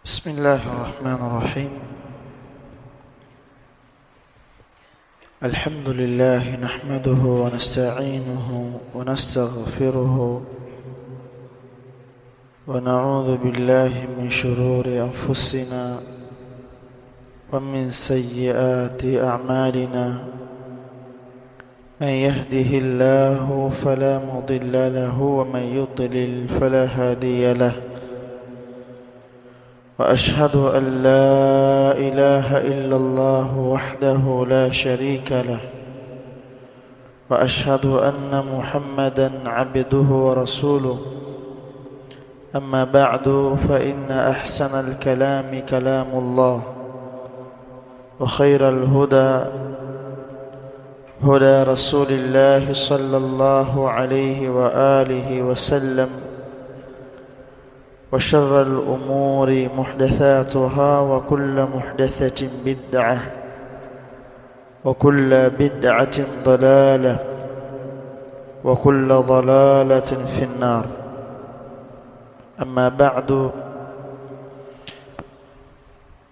بسم الله الرحمن الرحيم. الحمد لله نحمده ونستعينه ونستغفره ونعوذ بالله من شرور أنفسنا ومن سيئات أعمالنا. من يهده الله فلا مضل له ومن يضلل فلا هادي له. وأشهد أن لا إله إلا الله وحده لا شريك له. وأشهد أن محمدا عبده ورسوله. أما بعد فإن أحسن الكلام كلام الله، وخير الهدى هدى رسول الله صلى الله عليه وآله وسلم. وشر الأمور محدثاتها وكل محدثة بدعة وكل بدعة ضلالة وكل ضلالة في النار. أما بعد،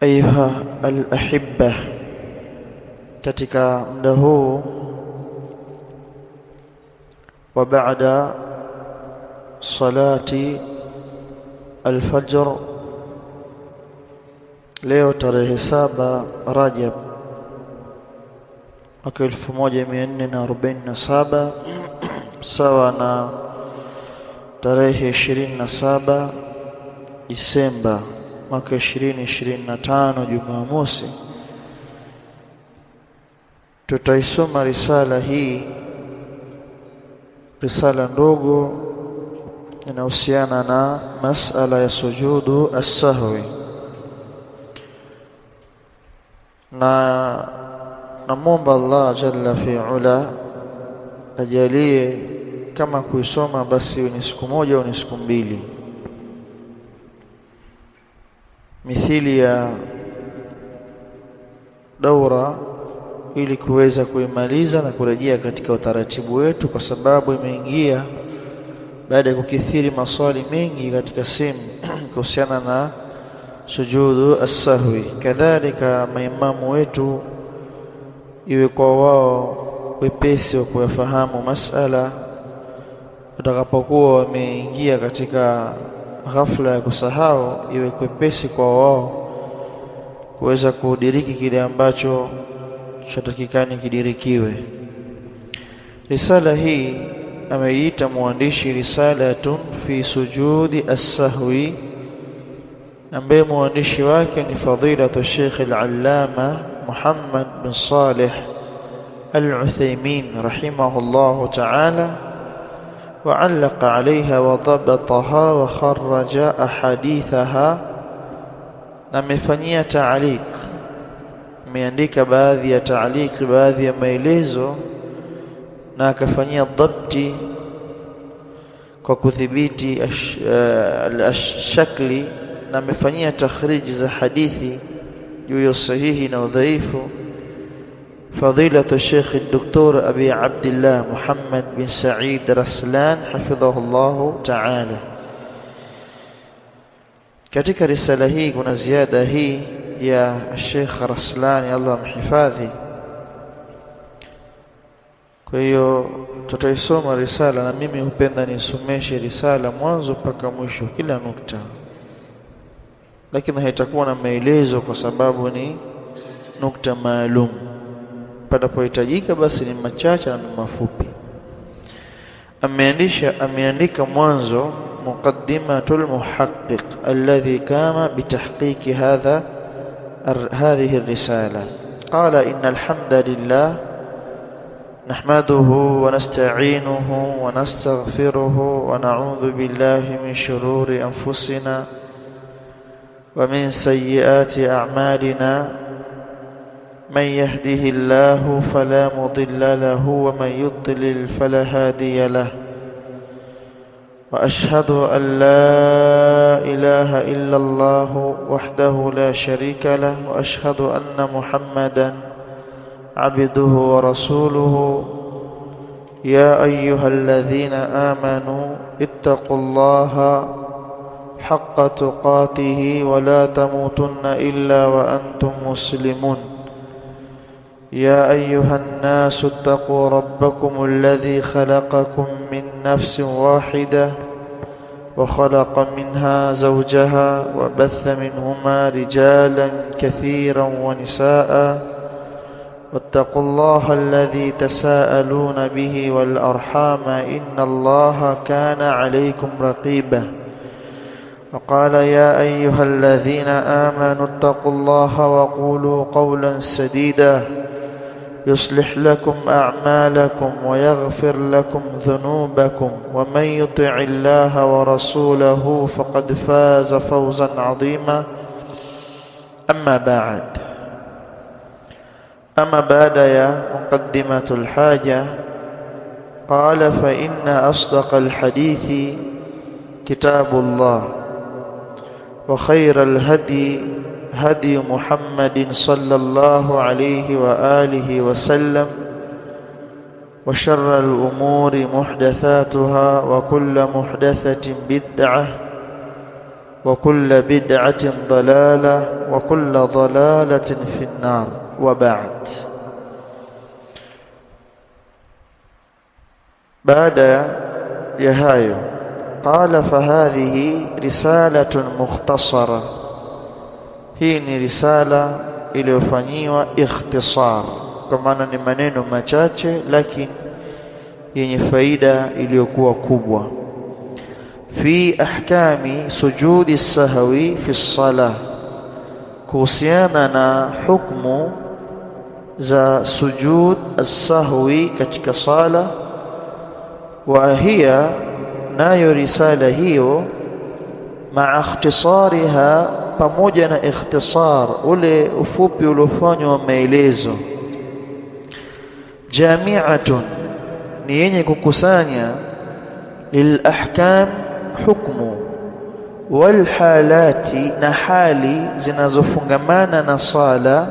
أيها الأحبة، katika muda huu wa baada salati al-fajr, leo tarehe 7 Rajab mwaka 1447 sawa na tarehe 27 Disemba mwaka 2025 Jumamosi, tutaisoma risala hii, risala ndogo inahusiana na masala ya sujudu as-sahwi, na namwomba Allah jalla fi'ala ajalie kama kuisoma basi ni siku moja au ni siku mbili, mithili ya daura, ili kuweza kuimaliza na kurejea katika utaratibu wetu, kwa sababu imeingia baada ya kukithiri maswali mengi katika simu kuhusiana na sujudu as-sahwi. Kadhalika maimamu wetu iwe kwa wao wepesi wa kuyafahamu masala watakapokuwa wameingia katika ghafla ya kusahau, iwe kwepesi kwa wao kuweza kudiriki kile ambacho chatakikani kidirikiwe. Risala hii ameiita mwandishi risalatun fi sujudi as-sahwi, ambaye mwandishi wake ni fadilatu Sheikh al-Allama Muhammad bin Salih al-Uthaymin rahimahullahu ta'ala, wa 'allaqa 'alayha wa dabataha wa kharraja ahadithaha, na amefanyia ta'liq, ameandika baadhi ya ta'liq, baadhi ya maelezo, na akafanyia dhabti kwa kudhibiti shakli, na amefanyia takhriji za hadithi juu ya sahihi na udhaifu. Fadilatu Sheikh Dr. Abi Abdullah Muhammad bin Said Raslan hafidhahullahu ta'ala. Katika risala hii kuna ziada hii ya Sheikh Raslan, Allah mhifadhi. Kwa hiyo tutaisoma risala, na mimi hupenda nisomeshe risala mwanzo mpaka mwisho, kila nukta, lakini haitakuwa na maelezo kwa sababu ni nukta maalum. Panapohitajika basi ni machache na mafupi. Ameandika mwanzo muqaddimatul muhaqqiq alladhi kama bitahqiqi hadhihi الرسالة. قال إن الحمد لله نحمده ونستعينه ونستغفره ونعوذ بالله من شرور أنفسنا ومن سيئات أعمالنا. من يهده الله فلا مضل له ومن يضلل فلا هادي له. وأشهد أن لا إله إلا الله وحده لا شريك له. وأشهد أن محمدا عبده ورسوله. يا أيها الذين آمنوا اتقوا الله حق تقاته ولا تموتن إلا وأنتم مسلمون. يا أيها الناس اتقوا ربكم الذي خلقكم من نفس واحدة وخلق منها زوجها وبث منهما رجالا كثيرا ونساء واتقوا الله الذي تساءلون به والأرحام إن الله كان عليكم رقيبا. وقال يا أيها الذين آمنوا اتقوا الله وقولوا قولا سديدا يصلح لكم أعمالكم ويغفر لكم ذنوبكم ومن يطع الله ورسوله فقد فاز فوزا عظيما. أما بعد يا مقدمة الحاجة. قال فإن أصدق الحديث كتاب الله وخير الهدي هدي محمد صلى الله عليه وآله وسلم وشر الأمور محدثاتها وكل محدثة بدعة وكل بدعة ضلالة وكل ضلالة في النار. وبعد. بعد ya hayo, qala fahadhihi risalatun mukhtasara, hii ni risala iliyofanyiwa ikhtisar, kwa maana ni maneno machache lakini yenye faida iliyokuwa kubwa. Fi ahkami sujudi sahwi fi salah, kuhusiana na hukmu za sujud as-sahwi katika sala. Wa hiya, nayo risala hiyo, ma'a ikhtisariha, pamoja na ikhtisar ule ufupi uliofanywa maelezo, jami'atun, ni yenye kukusanya lil ahkam, hukmu, wal halati, na hali zinazofungamana na sala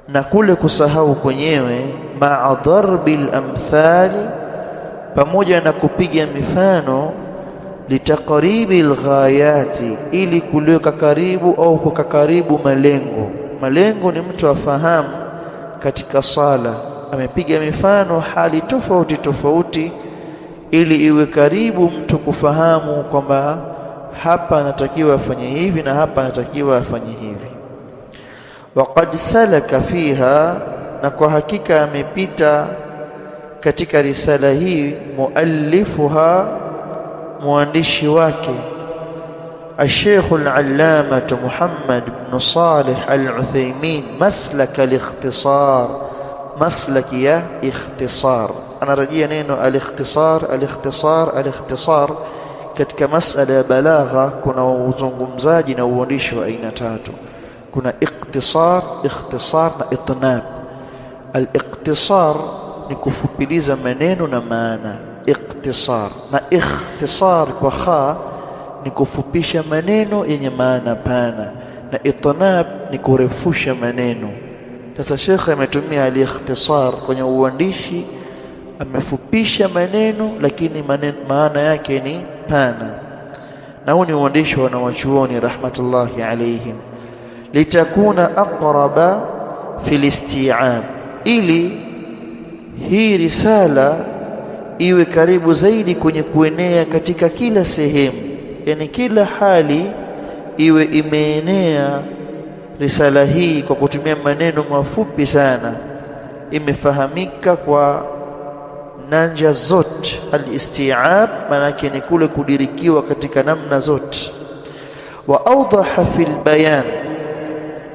na kule kusahau kwenyewe, ma'a darbil amthal, pamoja na kupiga mifano, litaqribil ghayati, ili kuliweka karibu au kukakaribu malengo. Malengo ni mtu afahamu katika sala, amepiga mifano hali tofauti tofauti ili iwe karibu mtu kufahamu kwamba hapa anatakiwa afanye hivi na hapa anatakiwa afanye hivi. Waqad salaka fiha, na kwa hakika amepita katika risala hii, muallifuha, mwandishi wake, Al-Sheikh Al-Allamah Muhammad ibn Salih Al-Uthaymeen, maslak al-ikhtisar, maslaki ya ikhtisar. Anarejea neno al-ikhtisar, al-ikhtisar, al-ikhtisar. Katika masala ya balagha kuna uzungumzaji na uandishi wa aina tatu. Kuna ikhtisar, ikhtisar na itnab. Al-ikhtisar ni kufupiliza maneno na maana, ikhtisar. Na ikhtisar kwa kha ni kufupisha maneno yenye maana pana, na itnab ni kurefusha maneno. Sasa Sheikh ametumia al-ikhtisar kwenye uandishi, amefupisha maneno lakini maana yake ni pana, na huu ni uandishi wa wanawachuoni rahmatullahi alayhim. Litakuna aqraba fil isti'ab, ili hii risala iwe karibu zaidi kwenye kuenea katika kila sehemu, yani kila hali iwe imeenea risala hii kwa kutumia maneno mafupi sana, imefahamika kwa nanja zote. Al-isti'ab maana yake ni kule kudirikiwa katika namna zote. Wa awdaha fil bayan,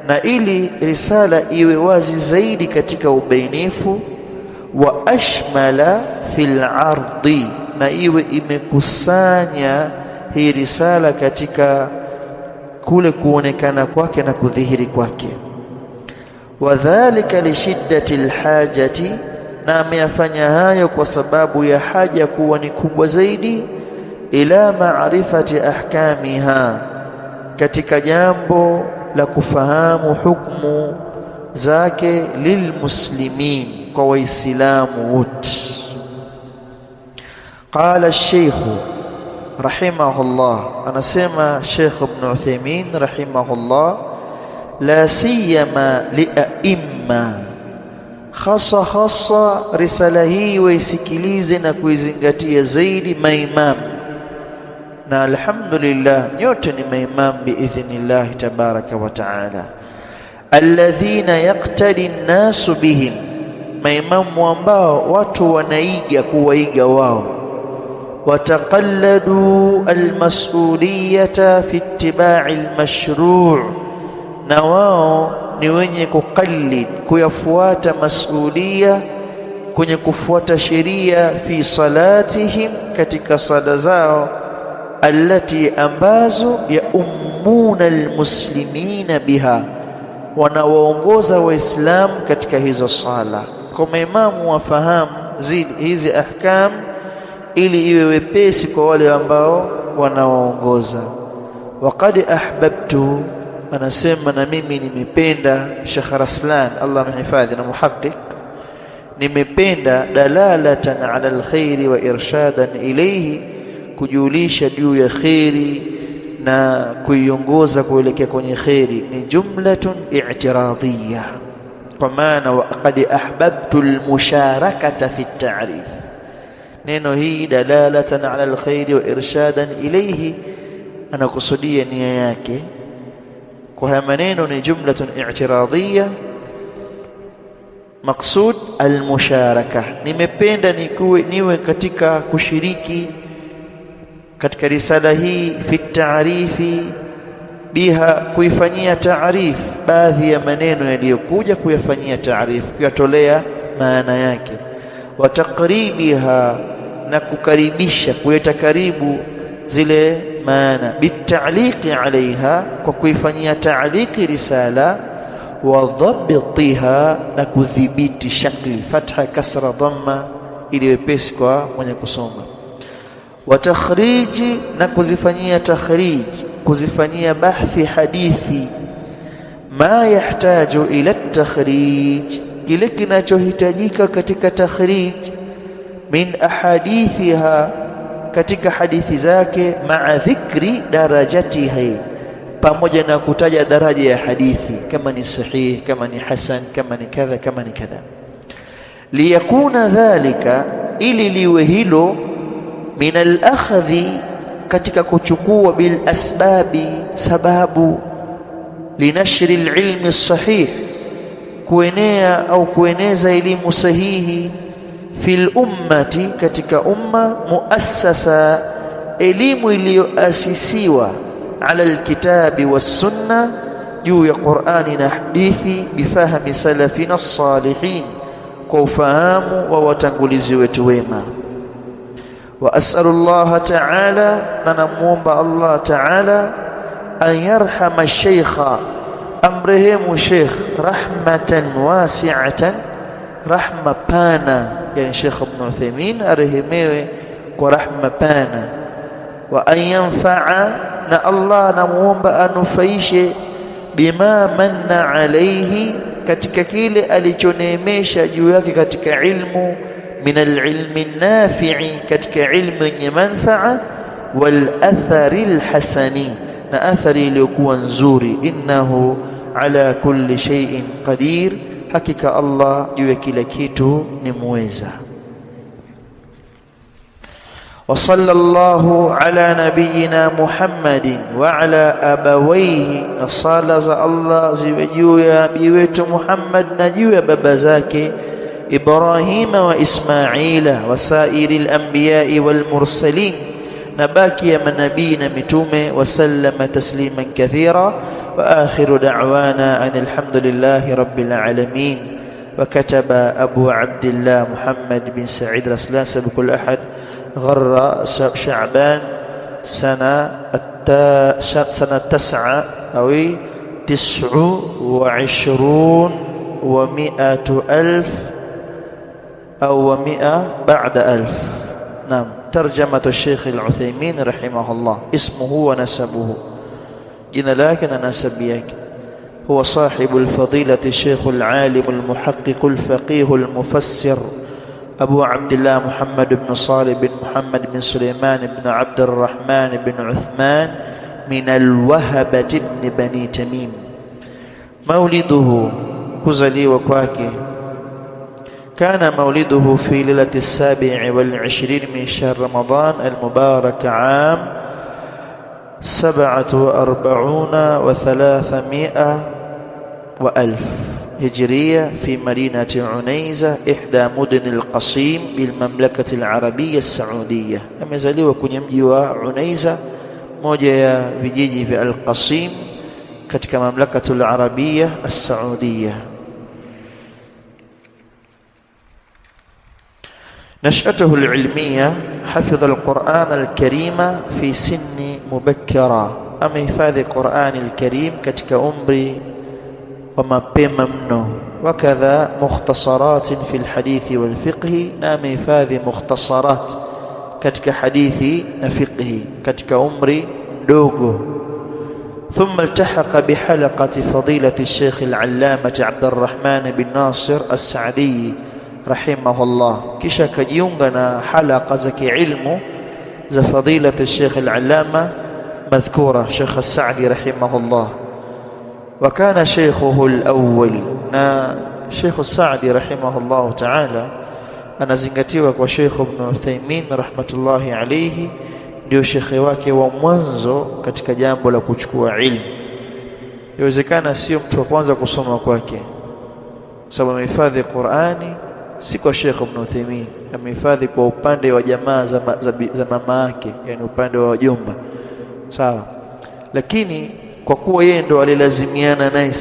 na ili risala iwe wazi zaidi katika ubainifu. Wa ashmala fil ardi, na iwe imekusanya hii risala katika kule kuonekana kwake na kudhihiri kwake. Wadhālika li shiddati alhajati, na ameyafanya hayo kwa sababu ya haja kuwa ni kubwa zaidi, ila ma'rifati ahkamiha, katika jambo la kufahamu hukumu zake, lilmuslimin, kwa waislamu wote. Qala ash-shaykh, rahimahullah, anasema Sheikh Ibn Uthaymeen rahimahullah, la siyama li'aimma, hasa risala hii waisikilize na kuizingatia zaidi maimam, na alhamdulillah nyote ni maimam biidhnillah tabaraka wa taala, alladhina yaqtadi an-nasu bihim, maimamu ambao watu wanaiga kuwaiga wao, wataqalladu almas'uliyata fi ittiba'i almashru', na wao ni wenye kuqallid kuyafuata masulia kwenye kufuata sheria, fi salatihim, katika sala zao, allati ambazo ya ummuna almuslimina biha, wanawaongoza waislamu katika hizo sala. Kwa maimamu wafahamu hizi ahkam ili iwe wepesi kwa wale ambao wanawaongoza. Waqad ahbabtu, anasema na mimi nimependa, Sheikh Raslan Allah mhifadhi na muhaqqiq, nimependa dalalatan ala alkhairi wa irshadan ilayhi, kujulisha juu ya khairi na kuiongoza kuelekea kwenye khairi, ni jumlatun i'tiradiyya, kwa maana waqad ahbabtu almusharakata fi at-ta'rif. Neno hii dalalatan ala alkhairi wa irshadan ilayhi, anakusudia nia yake kwa haya maneno ni jumlatun i'tiradiyya, maqsud almusharaka. Nimependa niwe katika kushiriki katika risala hii, fi ta'rifi biha, kuifanyia ta'rif baadhi ya maneno yaliyokuja, kuyafanyia ta'rif, kuyatolea maana yake, wa taqribiha, na kukaribisha, kuleta karibu zile maana, bitaliqi alaiha, kwa kuifanyia ta'liqi risala, wa dhabtiha, na kudhibiti shakli, fatha kasra dhamma, ili wepesi kwa mwenye kusoma, wa takhriji, na kuzifanyia takhrij, kuzifanyia bahthi hadithi, ma yahtaju ila takhrij, kile kinachohitajika katika takhrij, min ahadithiha, katika hadithi zake, maa dhikri darajatihi, pamoja na kutaja daraja ya hadithi, kama ni sahih, kama ni hasan, kama ni kadha, kama ni kadha. Liyakuna dhalika, ili liwe hilo, min al-akhdhi, katika kuchukua, bil asbabi, sababu, linashri al-ilmi sahih, kuenea au kueneza elimu sahihi, fil ummati, katika umma, muassasa, elimu iliyoasisiwa, ala alkitabi was sunna, juu ya Qur'ani na hadithi, bifahmi salafina as-salihin, kwa ufahamu wa watangulizi wetu wema. Wa as'alullaha ta'ala, na namuomba Allah ta'ala, an yarhama ash-shaykha, amrehemu sheikh, rahmatan wasi'atan, rahma pana, yani Sheikh Ibn Uthaymeen arehemewe kwa rahma pana. Wa an yanfa'a, na Allah namuomba anufaishe, bima manna alayhi, katika kile alichoneemesha juu yake katika ilmu, min alilmi nafi'i, katika ilmu yenye manfaa, wal athari alhasani, na athari iliyokuwa nzuri. Innahu ala kulli shay'in qadir, hakika Allah juu ya kila kitu ni muweza. Wa sallallahu ala nabiyyina Muhammadin wa ala abawayhi, na sala za Allah ziwe juu ya nabii wetu Muhammad na juu ya baba zake Ibrahima wa Ismaila, wa sairil anbiya'i wal mursalin, na baki ya manabii na mitume, wa sallama tasliman kathira. وآخر دعوانا أن الحمد لله رب العالمين. وكتب أبو عبد الله محمد بن سعيد رسلان سبق الأحد غر شعبان سنة 29 و100 ألف أو 100 بعد 1000. نعم. ترجمة الشيخ العثيمين رحمه الله. اسمه ونسبه، jina lake na nasabi yake. Huwa sahibu alfadilati Sheikh alalim almuhaqqiq alfaqih almufassir أبو عبد الله محمد بن صالح بن محمد بن سليمان بن عبد الرحمن بن عثمان من الوهبة بن بني تميم. مولده كزلي وكواكي كان مولده في ليلة 27 من شهر رمضان المبارك عام 47 و300 وألف هجرية في مدينة عنيزة إحدى مدن القصيم بالمملكة العربية السعودية. amezaliwa kwenye mji wa Unaiza, moja ya vijiji vya Al-Qasim katika mamlakatu al-Arabia as-Saudia. نشأته العلمية حفظ القرآن الكريم في سن مبكرة. amehifadhi Qur'an al-Karim katika umri wa mapema mno. wakadha mukhtasarat fi al-hadith wal-fiqh, na amehifadhi mukhtasarat katika hadithi na fiqh katika umri mdogo. ثم التحق بحلقة فضيلة الشيخ العلامة عبد الرحمن بن ناصر السعدي رحمه الله, kisha kajiunga na halqa za kiilmu za fadilati الشيخ العلامة مذكورة شيخ السعدي رحمه الله. وكان شيخه الأول, na شيخ السعدي رحمه الله تعالى anazingatiwa kwa Sheikh Ibn Uthaymeen rahmatullahi alayhi, ndio shekhi wake wa mwanzo katika jambo la kuchukua ilmu. Inawezekana sio mtu wa kwanza kusoma kwake, sababu amehifadhi Qur'ani si kwa Sheikh Ibn Uthaymeen, amehifadhi kwa upande wa jamaa za mama yake, yani upande wa wajomba, sawa. Lakini kwa kuwa yeye ndo alilazimiana naye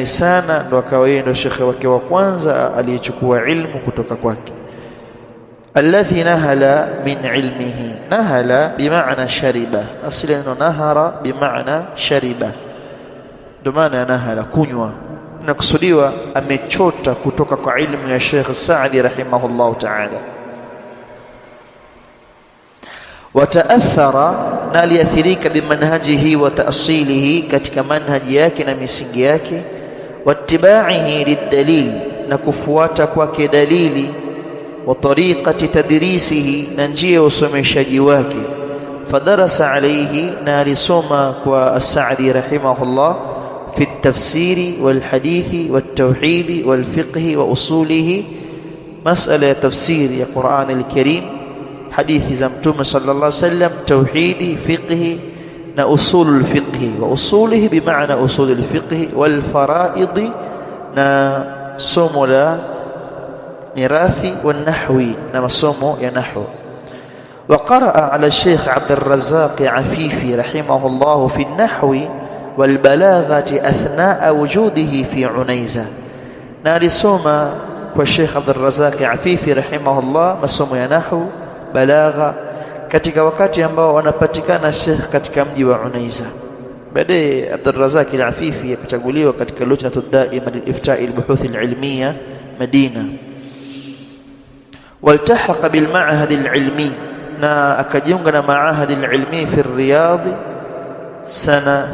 sana, ndo akawa yeye ndo shekhi wake wa kwanza aliyechukua ilmu kutoka kwake. الذي نهل من علمه, نهل بمعنى شرب, أصل أنه نهر بمعنى شرب, دمانا نهل كنوا, نقصدوا أمechota kutoka kwa ilmu ya Sheikh Saadi rahimahullah ta'ala. وتأثر, na aliathirika bimanhajihi wa ta'silihi, katika manhaji yake na misingi yake, wattiba'ihi lidalil, na kufuata kwake dalili, wa tariqati tadrisihi, na njia usomeshaji wake. Fadarasa alayhi, na alisoma kwa as-Sa'di rahimahullah fi at-tafsiri wal hadithi wat tauhidi wal fiqhi wa usulihi, mas'ala ya tafsiri ya Qur'an al-Karim, hadithi za Mtume sallallahu alayhi wasallam, tauhidi, fiqhi na usulul fiqhi, wa usulihi bimaana usulul fiqhi, wal faraidi, na somo la mirathi, wal nahwi, na masomo ya nahwu. وقرأ على الشيخ عبد الرزاق عفيفي رحمه الله في النحو والبلاغة أثناء وجوده في عنيزة, نارسوما والشيخ عبد الرزاق عفيفي رحمه الله masomo ya nahwu, balagha, katika wakati ambao wanapatikana Sheikh katika mji wa Unaiza. Baadaye Abdul Razak al-Afifi akachaguliwa katika lujnatu daima lil-ifta'i al-buhuth al-ilmiya Madina. والتحق بالمعهد العلمي, na akajiunga na maahad al-ilmi fi Riyadh sana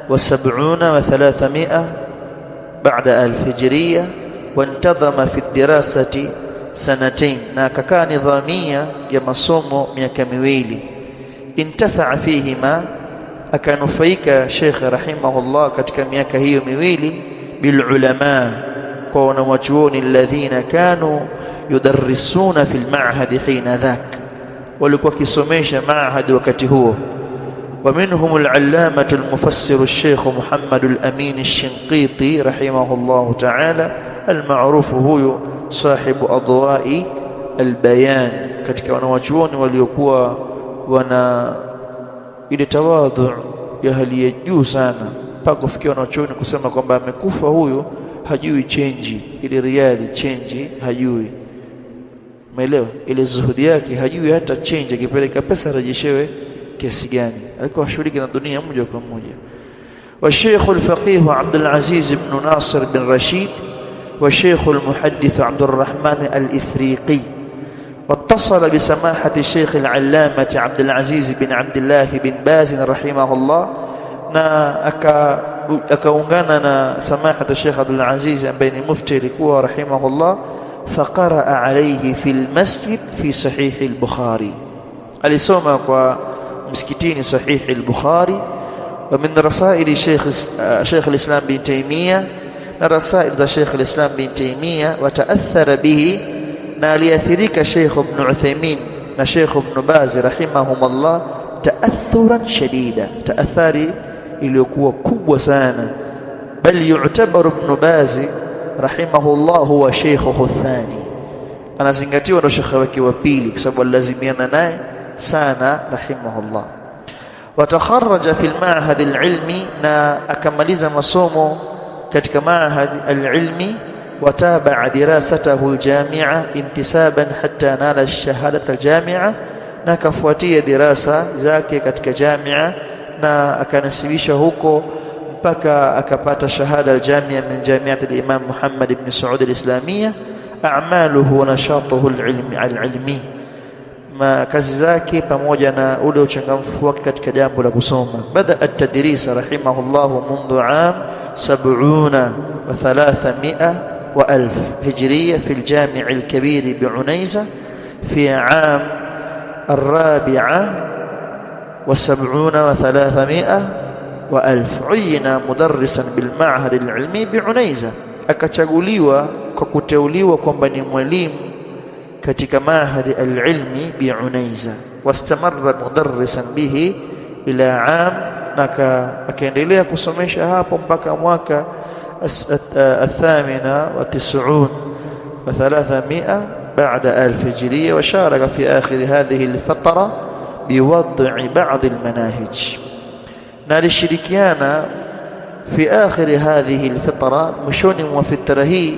72 و300 بعد 1000 هجرية, وانتظم في الدراسة سنتين, na akakaa nidhamia ya masomo miaka miwili. Intafa'a fihima, akanufaika Sheikh rahimahullah katika miaka hiyo miwili, bil ulama, kwa wanawachuoni alladhina kanu yudarrisuna fil ma'had hina dhak, walikuwa kisomesha ma'had wakati huo. ومنهم العلامة المفسر الشيخ محمد الأمين الشنقيطي رحمه الله تعالى المعروف هو صاحب أضواء البيان, katika wanawachuoni waliokuwa wana ile tawadhu ya hali ya juu sana, mpaka kufikia wanawachuoni kusema kwamba amekufa huyu hajui change, ile riali change hajui. Umeelewa? Ile zuhudi yake hajui hata change, akipeleka pesa rejeshewe kiasi gani, alikuwa shughulika na dunia moja kwa moja. والشيخ الفقيه عبد العزيز بن ناصر بن رشيد, والشيخ المحدث عبد الرحمن الإفريقي. واتصل بسماحة الشيخ العلامة عبد العزيز بن عبد الله بن باز رحمه الله na akaungana na samahatu Sheikh Abdul Aziz ambaye ni mufti alikuwa rahimahullah, faqaraa alayhi fil masjid fi sahih al-Bukhari, alisoma kwa msikitini sahih al-Bukhari. Wa min rasaili Sheikh al-Islam bin Taymiyyah, na rasail za Sheikh al-Islam bin Taymiyyah, wa ta'athara bihi, na aliathirika Sheikh Ibn Uthaymeen na Sheikh Ibn Baz rahimahumullah ta'athuran shadida, ta'athari iliyokuwa kubwa sana. Bal yu'tabaru Ibn Baz rahimahullah huwa sheikhuhu athani, anazingatiwa ndo shekhe wake wa pili kwa sababu alazimiana naye sana rahimahullah. Watakharraja fi al-ma'had al-ilmi, na akamaliza masomo katika ma'had al-ilmi. Wataba'a dirasatahu al-jami'a intisaban hatta nala ash-shahadat al-jami'a, na akafuatia dirasa zake katika jamia na akanasibisha huko mpaka akapata shahada al-jamia min jami'at al-Imam Muhammad ibn Saud al-Islamiyya. A'maluhu wa nashatuhu al-ilmi, kazi zake pamoja na ule uchangamfu wake katika jambo la kusoma. Bada at-tadris rahimahullah منذ عام 70 و300 و1000 هجرية في الجامع الكبير بعنيزة في عام 74 و300 و1000. عين مدرسا بالمعهد العلمي بعنيزة, akachaguliwa kwa kuteuliwa kwamba ni mwalimu katika mahadi al-ilmi bi'Unaiza. Wastamarra mudarrisan bihi ila am, akaendelea kusomesha hapo mpaka mwaka 98 و300 بعد 1000 هجرية. وشارك في آخر هذه الفترة بوضع بعض المناهج, نالشركيانا في آخر هذه الفترة مشون وفترة هي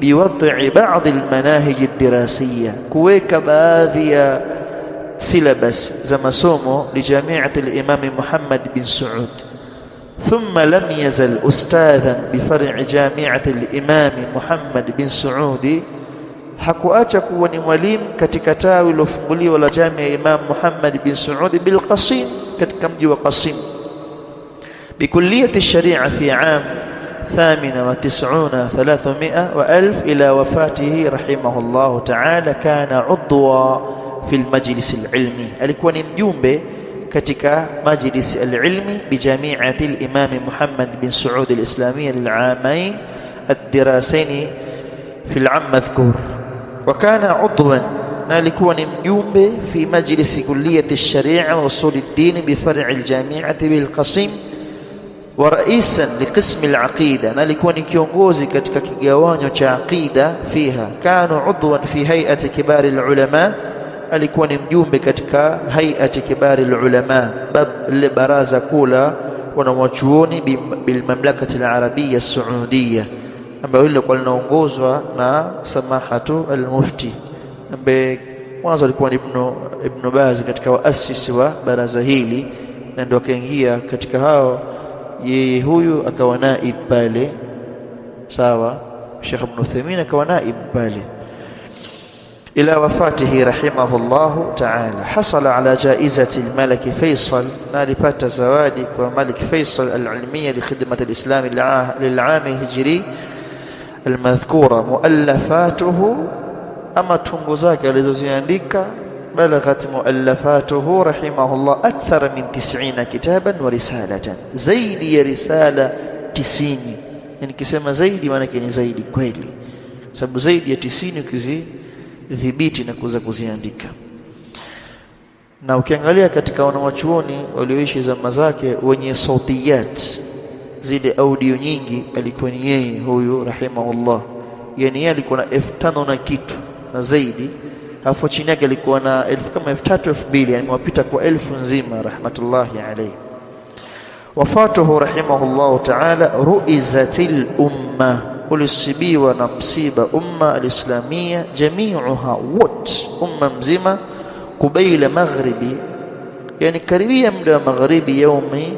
بوضع بعض المناهج الدراسية, كويك باذي سيلبس زمسومو لجامعة الإمام محمد بن سعود. ثم لم يزل أستاذا بفرع جامعة الإمام محمد بن سعود, hakuacha kuwa ni mwalimu katika tawi lilofunguliwa la jamia Imam Muhammad bin Saud bil Qasim, katika mji wa Qasim, bikulliyati sharia fi am 98 300 و1000 إلى وفاته رحمه الله تعالى. كان عضوا في المجلس العلمي, alikuwa ni mjumbe katika majlis al-ilmi bijami'ati al-Imam Muhammad bin Saud al-Islamiyya lil-aamain ad-dirasain fi al-'am madhkur. وكان عضوا, na alikuwa ni mjumbe fi majlis kulliyati ash-sharia wa usul ad-din بفرع الجامعة بالقصيم, ورئيسا لقسم العقيدة, na alikuwa ni kiongozi katika kigawanyo cha aqida fiha. كانوا عضوا في هيئة كبار العلماء, alikuwa ni mjumbe katika hay'ati kibari al-ulama, baraza kula wanawachuoni bil mamlakati al-arabiyya as-saudiyya, ambayo ilikuwa linaongozwa na samahatu al-mufti, ambaye mwanzo alikuwa ni Ibn Baz katika waasisi wa baraza hili, na ndio akaingia katika hao. Yeye huyu akawa naib pale, sawa. Sheikh Ibn Uthaymeen akawa naib pale إلى وفاته رحمه الله تعالى. حصل على جائزة الملك فيصل, نالبات زوادي وملك فيصل العلمية لخدمة الإسلام للعام الهجري المذكورة. مؤلفاته, أما تنقذاك لذوزيانديك, بلغت مؤلفاته رحمه الله أكثر من 90 كتابا ورسالة, زيدي رسالة 90. يعني كسما زيدي وانا كني زيدي كويلي, سبب زيدي 90 كزي dhibiti na kuweza kuziandika. Na ukiangalia katika wanawachuoni walioishi zama zake wenye sautiyat, zile audio nyingi, alikuwa ni yeye huyu rahimahullah. Yani yeye alikuwa na 5000 na kitu na zaidi, hapo chini yake alikuwa na 1000 kama 3000 2000, yani wapita kwa 1000 nzima rahmatullahi alayhi. Wafatuhu rahimahullah ta'ala ru'izatil umma, ulisibiwa na msiba umma al-islamia jamiuha, wote umma mzima, kubaila maghribi, yani karibia muda wa maghribi, yaumi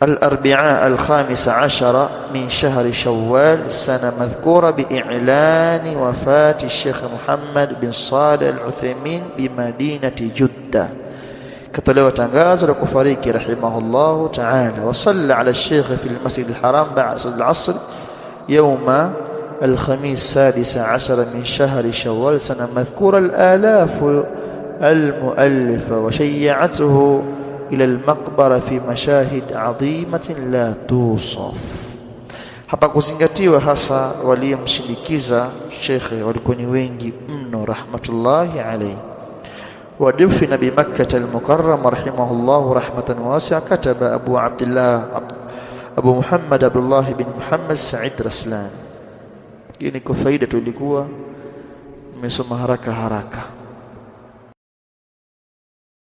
الأربعاء 15 من شهر شوال السنة مذكورة بإعلان وفاة الشيخ محمد بن صالح العثيمين بمدينة جدة. katolewa tangazo la kufariki rahimahullahu ta'ala. Wa salla ala al-sheikh fi al-masjid al-haram ba'da al-'asr yawma الخميس 16 من شهر شوال سنة مذكور الآلاف المؤلفة وشيعته إلى المقبرة في مشاهد عظيمة لا توصف. Hapa kuzingatiwa hasa waliyemshindikiza shekhe walikuwa ni wengi mno rahmatullahi alayhi. ودفن بمكة المكرمة رحمه الله رحمة واسعة. كتب أبو محمد عبد الله بن محمد سعيد رسلان. Hii ni kwa faida tulikuwa nimesoma haraka haraka.